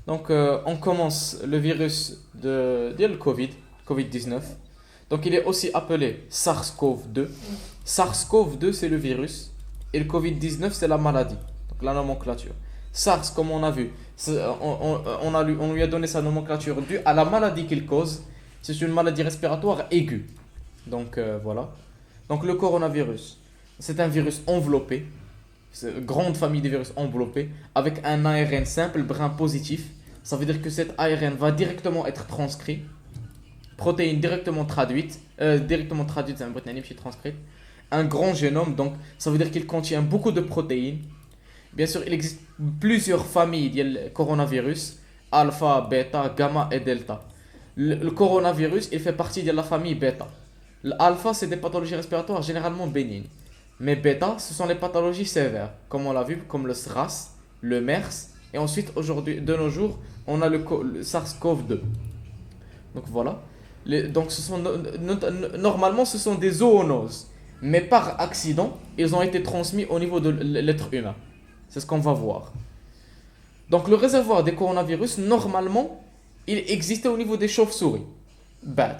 Donc, on commence le virus le Covid-19. Donc, il est aussi appelé SARS-CoV-2. SARS-CoV-2, c'est le virus. Et le Covid-19, c'est la maladie. Donc, la nomenclature. SARS, comme on a vu, on lui a donné sa nomenclature due à la maladie qu'il cause. C'est une maladie respiratoire aiguë. Donc, voilà. Donc, le coronavirus, c'est un virus enveloppé. C'est une grande famille de virus enveloppés avec un ARN simple brun positif. Ça veut dire que cet ARN va directement être transcrit, protéine directement traduite, c'est un britannique qui est transcrite, un grand génome, donc ça veut dire qu'il contient beaucoup de protéines. Bien sûr, il existe plusieurs familles de coronavirus, alpha, bêta, gamma et delta. Le coronavirus, il fait partie de la famille bêta. L'alpha, c'est des pathologies respiratoires généralement bénignes. Mais bêta, ce sont les pathologies sévères, comme on l'a vu, comme le SRAS, le MERS, et ensuite, aujourd'hui, de nos jours, on a le SARS-CoV-2. Donc voilà. Donc normalement, ce sont des zoonoses. Mais par accident, ils ont été transmis au niveau de l'être humain. C'est ce qu'on va voir. Donc le réservoir des coronavirus, normalement, il existait au niveau des chauves-souris. Bats.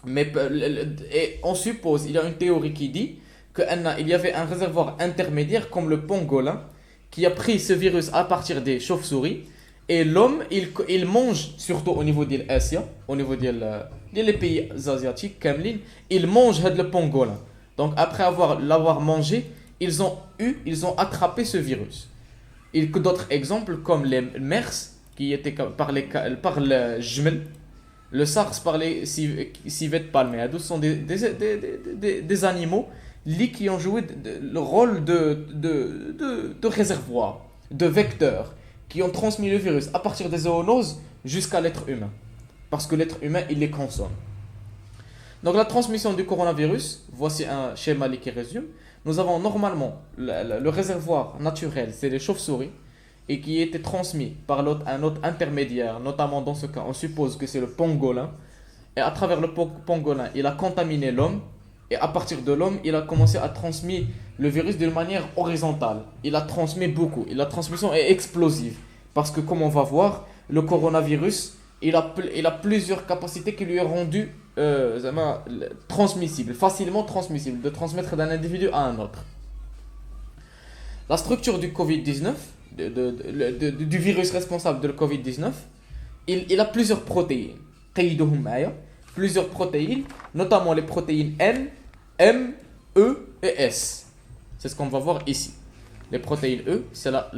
Et on suppose, il y a une théorie qui dit qu'il y avait un réservoir intermédiaire comme le pangolin qui a pris ce virus à partir des chauves-souris et l'homme il mange surtout au niveau de l'Asie, au niveau des pays asiatiques, Kamlin, il mange le pangolin. Donc après l'avoir mangé, ils ont attrapé ce virus. Il que d'autres exemples comme les MERS qui étaient par le jmel, le SARS par les civettes palmées. Ce sont des animaux qui ont joué le rôle de réservoir, de vecteur, qui ont transmis le virus à partir des zoonoses jusqu'à l'être humain. Parce que l'être humain, il les consomme. Donc la transmission du coronavirus, voici un schéma qui résume. Nous avons normalement le réservoir naturel, c'est les chauves-souris, et qui était transmis par un autre intermédiaire, notamment dans ce cas, on suppose que c'est le pangolin. Et à travers le pangolin, il a contaminé l'homme. Et à partir de l'homme, il a commencé à transmettre le virus d'une manière horizontale. Il a transmis beaucoup. Et la transmission est explosive. Parce que comme on va voir, le coronavirus, il a plusieurs capacités qui lui ont rendu transmissible, facilement transmissible, de transmettre d'un individu à un autre. La structure du Covid-19, du virus responsable de le Covid-19, il a plusieurs protéines. Plusieurs protéines, notamment les protéines N, M, E et S. C'est ce qu'on va voir ici. Les protéines E, c'est la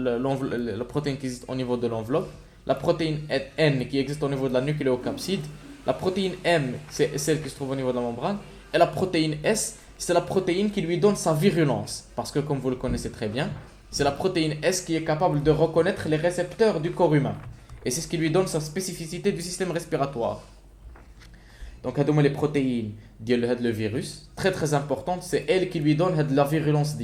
protéine qui existe au niveau de l'enveloppe. La protéine N qui existe au niveau de la nucléocapside. La protéine M, c'est celle qui se trouve au niveau de la membrane. Et la protéine S, c'est la protéine qui lui donne sa virulence. Parce que comme vous le connaissez très bien, c'est la protéine S qui est capable de reconnaître les récepteurs du corps humain. Et c'est ce qui lui donne sa spécificité du système respiratoire. Donc, les protéines le virus, très très importante, c'est elle qui lui donne la virulence.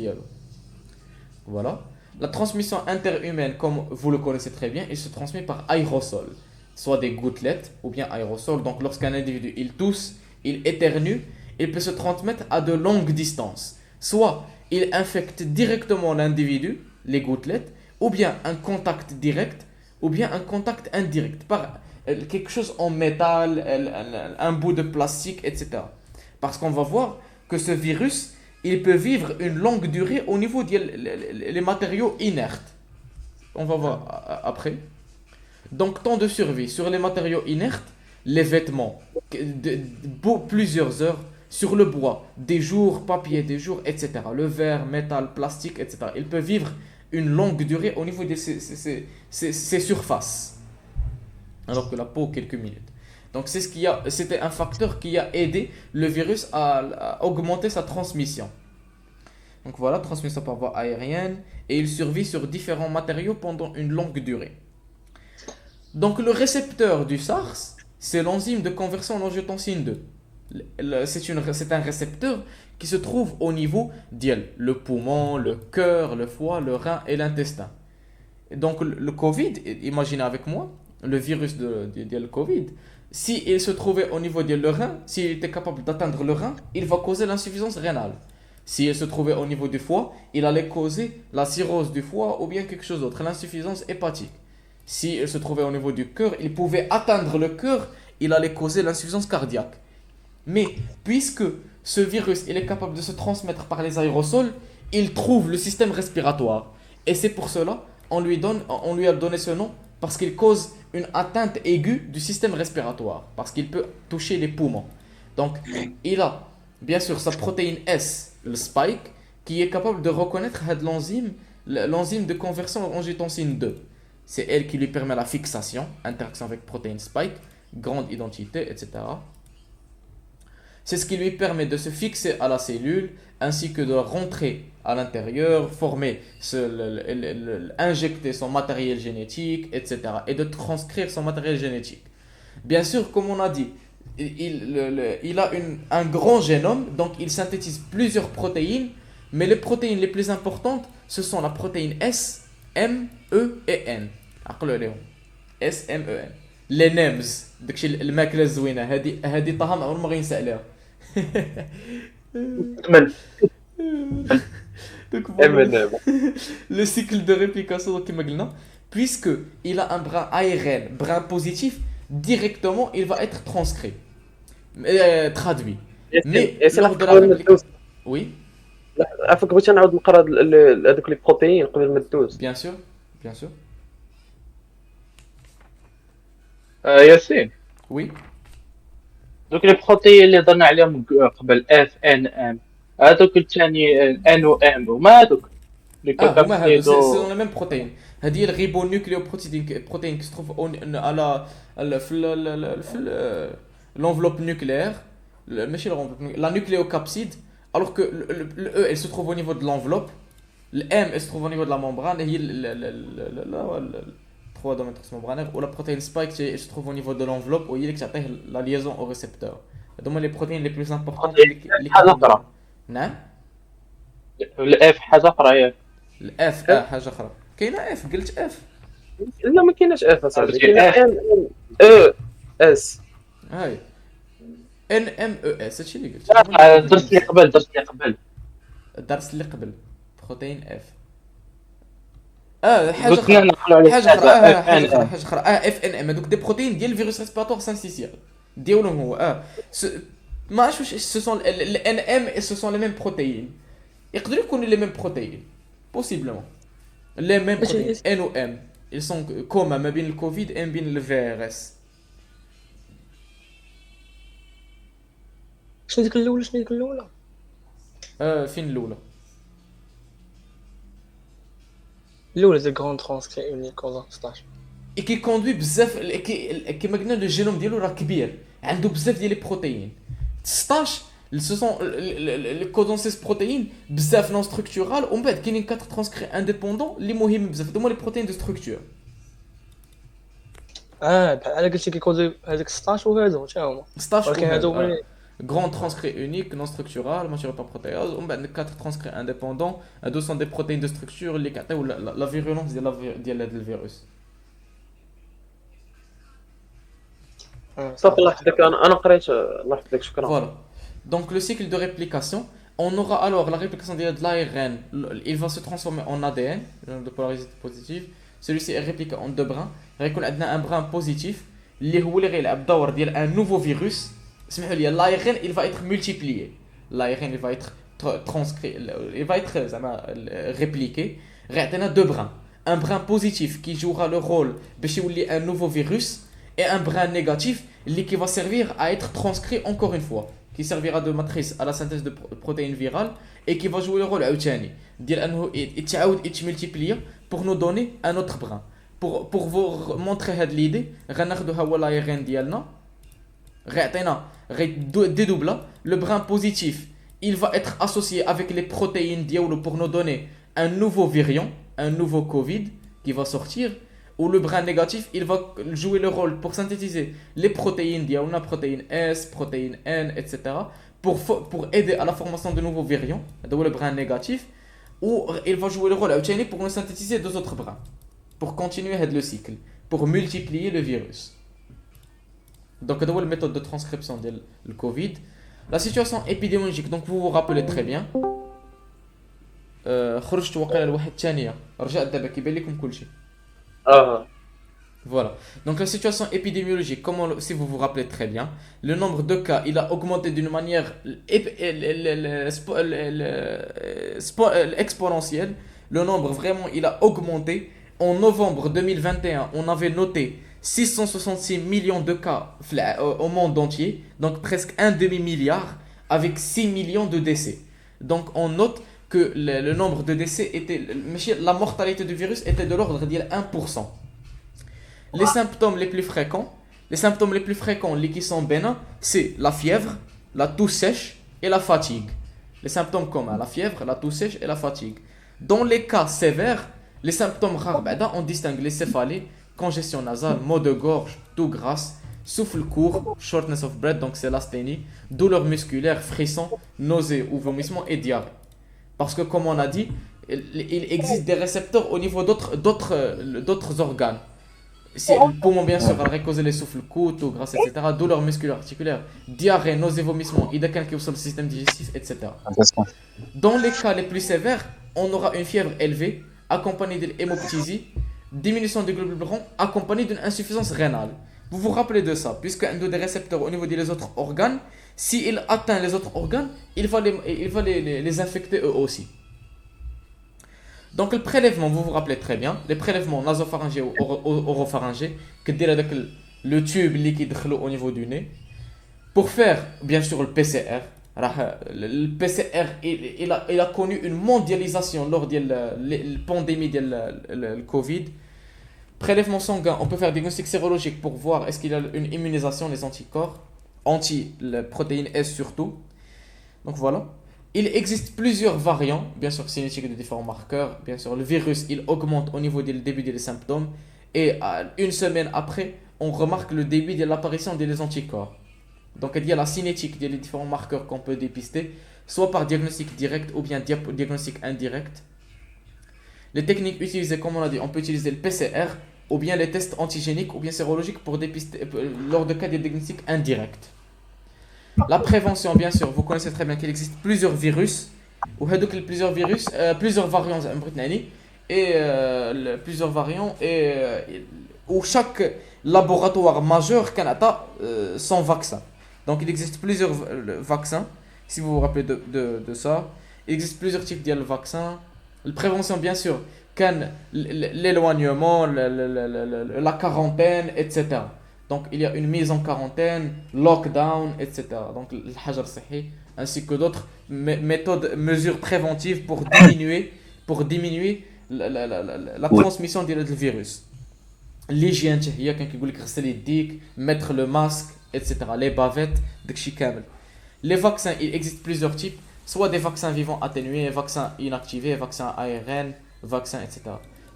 Voilà. La transmission interhumaine, comme vous le connaissez très bien, il se transmet par aérosol. Soit des gouttelettes ou bien aérosol. Donc, lorsqu'un individu il tousse, il éternue, il peut se transmettre à de longues distances. Soit il infecte directement l'individu, les gouttelettes, ou bien un contact direct, ou bien un contact indirect, par quelque chose en métal, un bout de plastique, etc. Parce qu'on va voir que ce virus, il peut vivre une longue durée au niveau des matériaux inertes. On va voir après. Donc, temps de survie sur les matériaux inertes, les vêtements, plusieurs heures, sur le bois, des jours, papier, des jours, etc. Le verre, métal, plastique, etc. Il peut vivre une longue durée au niveau de ces surfaces. Alors que la peau, quelques minutes. Donc, c'était un facteur qui a aidé le virus à augmenter sa transmission. Donc voilà, transmission par voie aérienne. Et il survit sur différents matériaux pendant une longue durée. Donc le récepteur du SARS, c'est l'enzyme de conversion en angiotensine 2. C'est un récepteur qui se trouve au niveau le poumon, le cœur, le foie, le rein et l'intestin. Et donc le Covid, imaginez avec moi, le virus de Covid, s'il se trouvait au niveau de le rein, s'il était capable d'atteindre le rein, il va causer l'insuffisance rénale. S'il se trouvait au niveau du foie, il allait causer la cirrhose du foie ou bien quelque chose d'autre, l'insuffisance hépatique. Si il se trouvait au niveau du cœur, il pouvait atteindre le cœur, il allait causer l'insuffisance cardiaque. Mais puisque ce virus il est capable de se transmettre par les aérosols, il trouve le système respiratoire. Et c'est pour cela on lui a donné ce nom parce qu'il cause une atteinte aiguë du système respiratoire, parce qu'il peut toucher les poumons. Donc il a bien sûr sa protéine S, le spike, qui est capable de reconnaître l'enzyme de conversion en angiotensin 2. C'est elle qui lui permet la fixation, interaction avec protéine spike, grande identité, etc. C'est ce qui lui permet de se fixer à la cellule ainsi que de rentrer à l'intérieur, injecter son matériel génétique, etc. Et de transcrire son matériel génétique. Bien sûr, comme on a dit, il a un grand génome, donc il synthétise plusieurs protéines, mais les protéines les plus importantes, ce sont la protéine S, M, E et N. عقلوا عليهم S, M, E, N. Les NEMS داكشي الماكله الزوينه هذه طه ما عمره ما غينسى عليها. من Donc voilà, M&M. le cycle de réplication donc, comme قلنا, puisque il a un brin ARN, brin positif, directement il va être transcrit, traduit. Mais lors de la réplication, oui, عفاك بغيت نعاود نقرا هذوك لي بروتيين قبل ما تدوز. bien sûr, bien sûr, ياسين oui. دوك لي بروتيين اللي هضرنا عليهم قبل اف ان ام هذوك الثاني ان و ام وما هذوك اللي Ah, هما هادو كنبدلو سي لا ميم بروتين. هذه الريبونيوكليوبروتين qui se trouve في l'enveloppe nucléaire, ماشي la nucléocapside, alors que le E elle se trouve au niveau de l'enveloppe, le M elle se trouve au niveau de la membrane, et le 3 domaines membranaires, ou la protéine spike elle se trouve au niveau de l'enveloppe, où il y a la liaison au récepteur. Donc les protéines les plus importantes حاجه اخرى نعم. الاف حاجه اخرى ياك الاف حاجه اخرى كاينه اف قلت اف لا ما كايناش اف اصاحبي، قصدي كاينه F. ام او اس. هاي ان ام او اس هادشي اللي قلت درت لي قبل الدرس اللي قبل بروتين اف حاجه قلت لنا اخرى نقولوا عليه حاجه اخرى حاجه اخرى ان حاجه اخرى اف ان ام هذوك دي بروتين ديال الفيروس ريسبيراتوار سانسيسيال ديالهم هو ما عرفتش واش سو سون الان ام et ce sont les mêmes protéines يقدروا يكونوا les mêmes protéines possiblement les mêmes protéines N ou M ils sont communs ما بين الكوفيد et بين الفيروس. شنو ديك الاولى فين الاولى ديال كون ترانسكري اونيك 16 et qui conduit بزاف كيما قلنا لو جينوم ديالو راه كبير عنده بزاف ديال لي بروتيين 16 ce sont les codons 16 protéines بزاف non structurales ومن بعد كاينين 4 transcrits indépendants اللي مهم بزاف هما لي بروتين دو ستركتور. بحال قلتي كيكودو هذاك 16 وهادو حتى هما 16 ولكن هادو هما grand transcrit unique non structural matière pas protéase ومن بعد 4 transcrits indépendants هادو sont des protéines de structure اللي كيعطيو la virulence ديال هذا الفيروس. صافي الله يحفظك، انا قريت، الله يحفظك، شكرا. Voilà. Donc le cycle de réplication, on aura alors la réplication de l'ARN, il va se transformer en ADN, de polarité positive. Celui-ci est répliqué en deux brins. غيكون عندنا un brin positif اللي هو اللي غيلعب الدور ديال un nouveau virus. اسمحوا لي l'ARN il va être multiplié. L'ARN il va être transcrit, il va être répliqué. غيعطينا deux brins. Un brin positif qui jouera le rôle باش يولي un nouveau virus et un brin négatif qui va servir à être transcrit encore une fois, qui servira de matrice à la synthèse de protéines virales et qui va jouer le rôle عاوتاني ديال انه يتعاود يتملتيبليا pour nous donner un autre brin. Pour vous montrer هاد l'idée غناخدو ها هو l'ARN ديالنا غيعطينا dédoubla le brin positif il va être associé avec les protéines diaolo pour nous donner un nouveau variant, un nouveau Covid qui va sortir, ou le brin négatif il va jouer le rôle pour synthétiser les protéines diaolo, protéine S, protéine N, etc. pour aider à la formation de nouveaux variants, le brin négatif, ou il va jouer le rôle pour nous synthétiser deux autres brins, pour continuer le cycle, pour multiplier le virus. Donc, c'est la méthode de transcription du Covid. La situation épidémiologique, donc vous vous rappelez très bien. خرجت وقيله لواحد الثانيه رجعت دابا كيبان لكم كلشي. Voilà. Donc la situation épidémiologique, si vous vous rappelez très bien, le nombre de cas, il a augmenté d'une manière exponentielle. Le nombre, vraiment, il a augmenté. En novembre 2021, on avait noté 666 millions de cas au monde entier, donc presque un demi-milliard, avec 6 millions de décès. Donc on note que le nombre de décès était, la mortalité du virus était de l'ordre de 1%. Les symptômes les plus fréquents, les qui sont bénins, c'est la fièvre, la toux sèche et la fatigue. Les symptômes communs, la fièvre, la toux sèche et la fatigue. Dans les cas sévères, les symptômes rares, on distingue les céphalées, congestion nasale, maux de gorge, toux grasse, souffle court, shortness of breath, donc c'est l'asthénie, douleur musculaire, frisson, nausée ou vomissement et diarrhée. Parce que comme on a dit, il existe des récepteurs au niveau d'autres organes. Le poumon, bien sûr, va causer les souffles courts, toux grasse, etc. Douleur musculaire, articulaire, diarrhée, nausée, vomissement, il y a quelqu'un qui est sur le système digestif, etc. Dans les cas les plus sévères, on aura une fièvre élevée, accompagnée d'une hémoptysie, diminution des globules blancs, accompagnée d'une insuffisance rénale. Vous vous rappelez de ça, puisque un des récepteurs au niveau des autres organes, s'il atteint les autres organes, il va les infecter eux aussi. Donc le prélèvement, vous vous rappelez très bien, les prélèvements nasopharyngés ou oropharyngés, que dire le tube liquide au niveau du nez, pour faire bien sûr le PCR. Le PCR il a connu une mondialisation lors de la pandémie de la Covid. Prélèvement sanguin, on peut faire des diagnostics sérologiques pour voir est-ce qu'il y a une immunisation, les anticorps, anti-protéine S surtout. Donc voilà. Il existe plusieurs variants, bien sûr cinétiques de différents marqueurs. Bien sûr, le virus, il augmente au niveau du début des symptômes. Et une semaine après, on remarque le début de l'apparition des anticorps. Donc il y a la cinétique des différents marqueurs qu'on peut dépister, soit par diagnostic direct ou bien diagnostic indirect. Les techniques utilisées, comme on l'a dit, on peut utiliser le PCR ou bien les tests antigéniques ou bien sérologiques pour dépister lors de cas de diagnostic indirect. La prévention, bien sûr, vous connaissez très bien qu'il existe plusieurs virus ou plusieurs variants plusieurs variants où chaque laboratoire majeur a son vaccin. Donc il existe plusieurs vaccins, si vous vous rappelez de ça. Il existe plusieurs types de vaccins. La prévention, bien sûr, l'éloignement, la quarantaine, etc. Donc il y a une mise en quarantaine, lockdown, etc. Donc le hajar sahi, ainsi que d'autres méthodes, mesures préventives pour diminuer la transmission du virus. L'hygiène, il y a quelqu'un qui dit غسل يديك, mettre le masque, etc. Les bavettes, les vaccins, il existe plusieurs types, soit des vaccins vivants atténués, vaccins inactivés, vaccins ARN, vaccins, etc.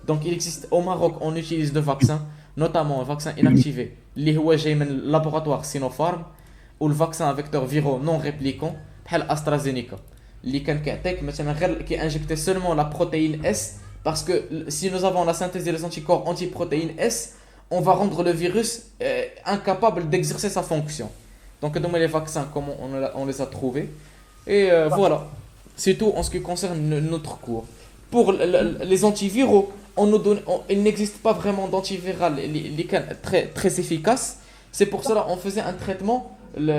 Donc il existe au Maroc, on utilise deux vaccins, notamment un vaccin inactivé, اللي هو جاي من laboratoire Sinopharm, ou le vaccin à vecteur viraux non réplicant, بحال AstraZeneca, اللي كان كيعطيك مثلا غير كي injecter seulement la protéine S, parce que si nous avons la synthèse des anticorps anti-protéine S, on va rendre le virus incapable d'exercer sa fonction. Donc les vaccins, comment on les a trouvés. Et voilà, c'est tout en ce qui concerne notre cours. Pour les antiviraux, il n'existe pas vraiment d'antiviral très, très efficace. C'est pour cela qu'on faisait un traitement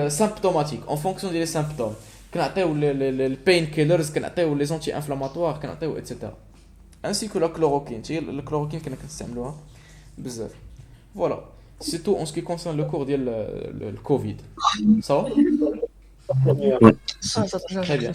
symptomatique, en fonction des symptômes. Les painkillers, les anti-inflammatoires, etc. Ainsi que la chloroquine. La chloroquine qu'on utilise بزاف. Voilà, c'est tout en ce qui concerne le cours de le Covid. Ça va? Ça, Très bien.